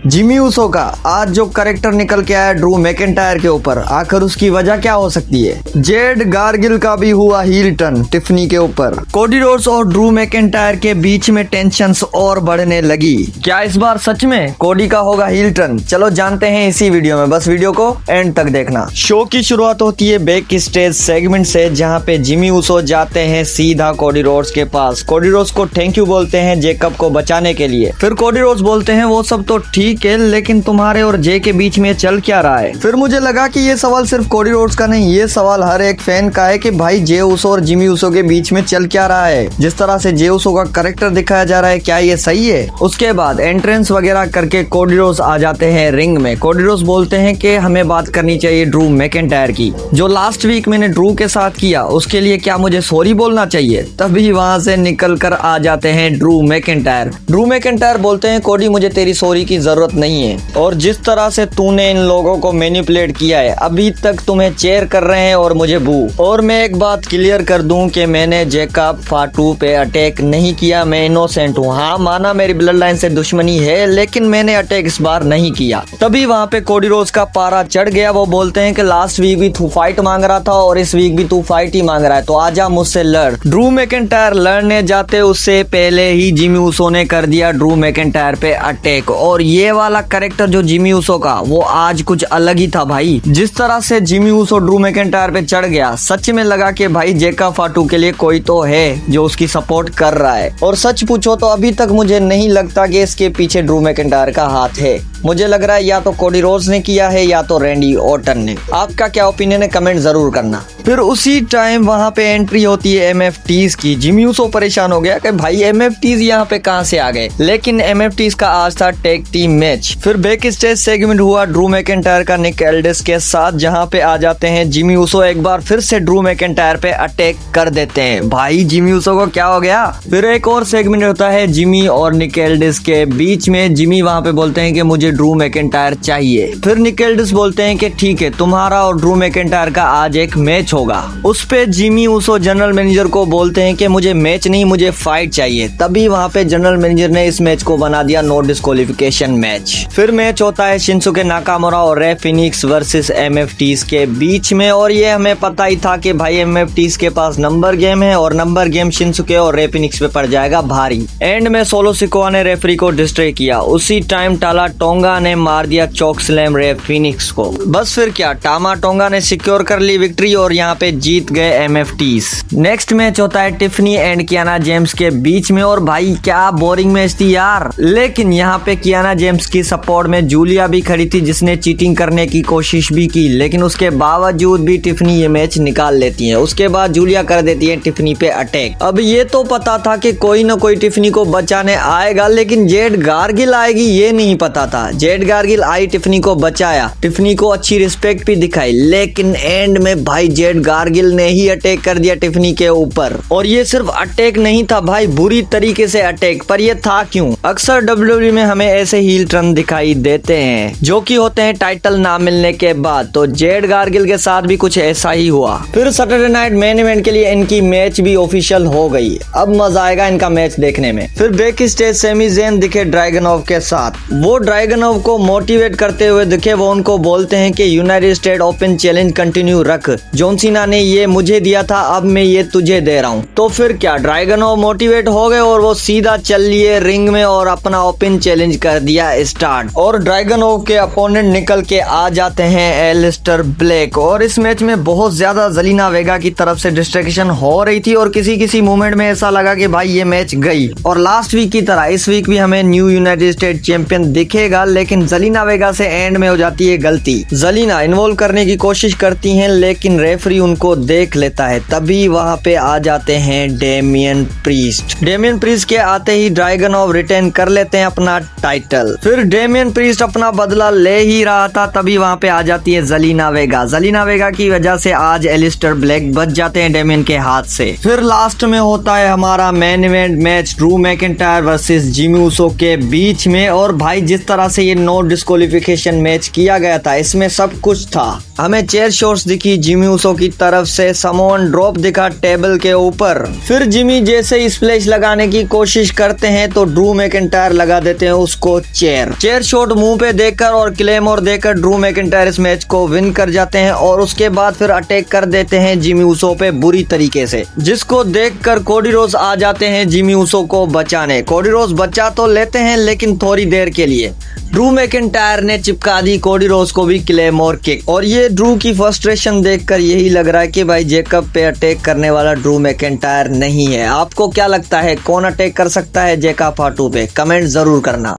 Jimmy Uso का आज जो कैरेक्टर निकल के आया ड्रू मैकिंटायर के ऊपर, आखिर उसकी वजह क्या हो सकती है। जेड गार्गिल का भी हुआ हील टर्न टिफनी के ऊपर। कोडी रोड्स और ड्रू मैकिंटायर के बीच में टेंशंस और बढ़ने लगी। क्या इस बार सच में कोडी का होगा हील टर्न? चलो जानते हैं इसी वीडियो में, बस वीडियो को एंड तक देखना। शो की शुरुआत होती है बैक स्टेज सेगमेंट से, जहाँ पे जिमी ऊसो जाते हैं सीधा कोडी रोड्स के पास। कोडी रोड्स को थैंक यू बोलते हैं जेकब को बचाने के लिए। फिर कोडी रोड्स बोलते हैं वो सब तो ठीक है, लेकिन तुम्हारे और जे के बीच में चल क्या रहा है। फिर मुझे लगा कि ये सवाल सिर्फ कोडी रोड्स का नहीं, ये सवाल हर एक फैन का है कि भाई जे ऊसो और जिमी ऊसो के बीच में चल क्या रहा है। जिस तरह से जे ऊसो का कैरेक्टर दिखाया जा रहा है, क्या ये सही है? उसके बाद एंट्रेंस वगैरह करके कोडी रोड्स आ जाते हैं रिंग में। कोडी रोड्स बोलते हैं कि हमें बात करनी चाहिए ड्रू मैकिंटायर की। जो लास्ट वीक मैंने ड्रू के साथ किया उसके लिए क्या मुझे सॉरी बोलना चाहिए? तभी वहां से निकल कर आ जाते हैं ड्रू मैकिंटायर। ड्रू मैकिंटायर बोलते हैं कोडी मुझे तेरी सॉरी की जरूरत नहीं है, और जिस तरह से तूने इन लोगों को मैनिपुलेट किया है, अभी तक तुम्हें चेयर कर रहे हैं और मुझे बू। और मैं एक बात क्लियर कर दूं कि मैंने जेकब फाटू पे अटैक नहीं किया, मैं इनोसेंट हूँ। हाँ माना मेरी ब्लड लाइन से दुश्मनी है, लेकिन मैंने अटैक इस बार नहीं किया। तभी वहाँ पे कोडी रोड्स का पारा चढ़ गया। वो बोलते हैं कि लास्ट वीक भी तू फाइट मांग रहा था और इस वीक भी तू फाइट ही मांग रहा है, तो आजा मुझसे लड़। ड्रू मैकिंटायर लड़ने जाते उससे पहले ही जिमी ऊसो ने कर दिया ड्रू मैकिंटायर पे अटैक। और ये वाला कैरेक्टर जो जिमी ऊसो का, वो आज कुछ अलग ही था भाई। जिस तरह से जिमी ऊसो ड्रू मैकिंटायर पे चढ़ गया, सच में लगा कि भाई जेकब फाटू के लिए कोई तो है जो उसकी सपोर्ट कर रहा है। और सच पूछो तो अभी तक मुझे नहीं लगता कि इसके पीछे ड्रू मैकिंटायर का हाथ है। मुझे लग रहा है या तो कोडी रोड्स ने किया है या तो रैंडी ऑर्टन ने। आपका क्या ओपिनियन है कमेंट जरूर करना। फिर उसी टाइम वहां पे एंट्री होती है एमएफटीज की। जिमी ऊसो परेशान हो गया कि भाई एमएफटीज यहाँ पे कहाँ से आ गए, लेकिन एमएफटीज का आज था टैग टीम मैच। फिर बैक स्टेज सेगमेंट हुआ ड्रू मैकिंटायर का निक एल्डिस के साथ, जहाँ पे आ जाते हैं जिमी ऊसो। एक बार फिर से ड्रू मैकिंटायर पे अटैक कर देते हैं। भाई जिमी ऊसो को क्या हो गया? फिर एक और सेगमेंट होता है जिमी और निक एल्डिस के बीच में। जिमी वहाँ पे बोलते हैं कि मुझे ड्रू मैकिंटायर चाहिए। फिर निक एल्डिस बोलते हैं कि ठीक है, तुम्हारा और ड्रू मैकिंटायर का आज एक मैच होगा। उस पे जिमी ऊसो जनरल मैनेजर को बोलते हैं कि मुझे मैच नहीं, मुझे फाइट चाहिए। तभी वहाँ पे जनरल मैनेजर ने इस मैच को बना दिया नो डिस्क्वालिफिकेशन मैच। फिर मैच होता है शिंसुके नाकामुरा और रे फिनिक्स वर्सेस एमएफटीज के बीच में। और ये हमें पता ही था कि भाई एमएफटीज के पास नंबर गेम है और नंबर गेम शिंसुके और रे फिनिक्स पे पड़ जाएगा भारी। एंड में सोलो सिकोआ ने रेफरी को डिस्ट्रैक्ट किया। उसी टाइम टाला टोंगा ने मार दिया चोक स्लैम रे फिनिक्स को। बस फिर क्या, टामा टोंगा ने सिक्योर कर ली विक्ट्री और यहाँ पे जीत गए एमएफटीज। नेक्स्ट मैच होता है टिफनी एंड कियाना जेम्स के बीच में। और भाई क्या बोरिंग मैच थी यार, लेकिन यहाँ पे कियाना जेम्स की सपोर्ट में जूलिया भी खड़ी थी, जिसने चीटिंग करने की कोशिश भी की, लेकिन उसके बावजूद भी टिफनी ये मैच निकाल लेती है। उसके बाद जूलिया कर देती है टिफनी पे अटैक। अब ये तो पता था कि कोई ना कोई टिफनी को बचाने आएगा, लेकिन जेड गार्गिल आएगी ये नहीं पता था। जेड गार्गिल आई, टिफनी को बचाया, टिफनी को अच्छी रिस्पेक्ट भी दिखाई, लेकिन एंड में भाई जेड गार्गिल ने ही अटैक कर दिया टिफनी के ऊपर। और ये सिर्फ अटैक नहीं था भाई, बुरी तरीके से अटैक। पर ये था क्यों? अक्सर डब्ल्यूडब्ल्यूई में हमें ऐसे हील टर्न दिखाई देते हैं जो कि होते हैं टाइटल ना मिलने के बाद। तो जेड गार्गिल के साथ भी कुछ ऐसा ही हुआ। फिर सैटरडे नाइट मेन इवेंट के लिए इनकी मैच भी ऑफिशियल हो गई। अब मजा आएगा इनका मैच देखने में। फिर बैक स्टेज सेमी ज़ेन दिखे ड्रैगनोव के साथ। वो ड्रैगनोव को मोटिवेट करते हुए दिखे। वो उनको बोलते हैं कि United state open challenge continue रख, जॉन सीना ने ये मुझे दिया था, अब मैं ये तुझे दे रहा हूँ। तो फिर क्या, ड्रैगनोव मोटिवेट हो गए और वो सीधा चल लिए रिंग में और अपना ओपन चैलेंज कर दिया स्टार्ट। और ड्रैगनोव के अपोनेंट निकल के आ जाते हैं एलिस्टर ब्लैक। और इस मैच में बहुत ज्यादा ज़ेलिना वेगा की तरफ से डिस्ट्रैक्शन हो रही थी और किसी मोमेंट में ऐसा लगा कि भाई ये मैच गई। और लास्ट वीक की तरह इस वीक भी हमें न्यू यूनाइटेड स्टेट चैंपियन दिखेगा, लेकिन ज़ेलिना वेगा से एंड में हो जाती है गलती। ज़ेलिना इन्वॉल्व करने की कोशिश करती हैं, लेकिन रेफरी उनको देख लेता है। तभी वहां पे आ जाते हैं डेमियन प्रीस्ट। डेमियन प्रीस्ट के आते ही ड्रैगनोव रिटेन कर लेते हैं अपना टाइटल। फिर डेमियन प्रीस्ट अपना बदला ले ही रहा था, तभी वहां पे आ जाती है ज़ेलिना वेगा। ज़ेलिना वेगा की वजह से आज एलिस्टर ब्लैक बच जाते हैं डेमियन के हाथ से। फिर लास्ट में होता है हमारा main event match Drew McIntyre versus Jimmy Uso के बीच में। और भाई जिस तरह से ये नो डिस्क्वालिफिकेशन मैच किया गया था, इसमें सब कुछ था। हमें चेयर शॉट्स दिखी जिमी ऊसो की तरफ से, समोन ड्रॉप दिखा टेबल के ऊपर। फिर जिमी जैसे स्प्लैश लगाने की कोशिश करते हैं तो ड्रू मैकिंटायर लगा देते हैं उसको चेयर शॉट मुंह पे देकर और क्लेमोर देकर ड्रू मैकिंटायर इस मैच को विन कर जाते हैं और उसके बाद फिर अटैक कर देते हैं जिमी ऊसो पे बुरी तरीके से, जिसको देखकर कोडी रोड्स आ जाते हैं जिमी ऊसो को बचाने। कोडी रोड्स बचा तो लेते हैं लेकिन थोड़ी देर के लिए। ड्रू मैकिंटायर ने चिपका दी कोडी रोड्स को भी क्लेमोर किक, और ये ड्रू की फ्रस्ट्रेशन देखकर यही लग रहा है कि भाई जैकब पे अटैक करने वाला ड्रू मैकिंटायर नहीं है। आपको क्या लगता है कौन अटैक कर सकता है जैकब फाटू पे? कमेंट जरूर करना।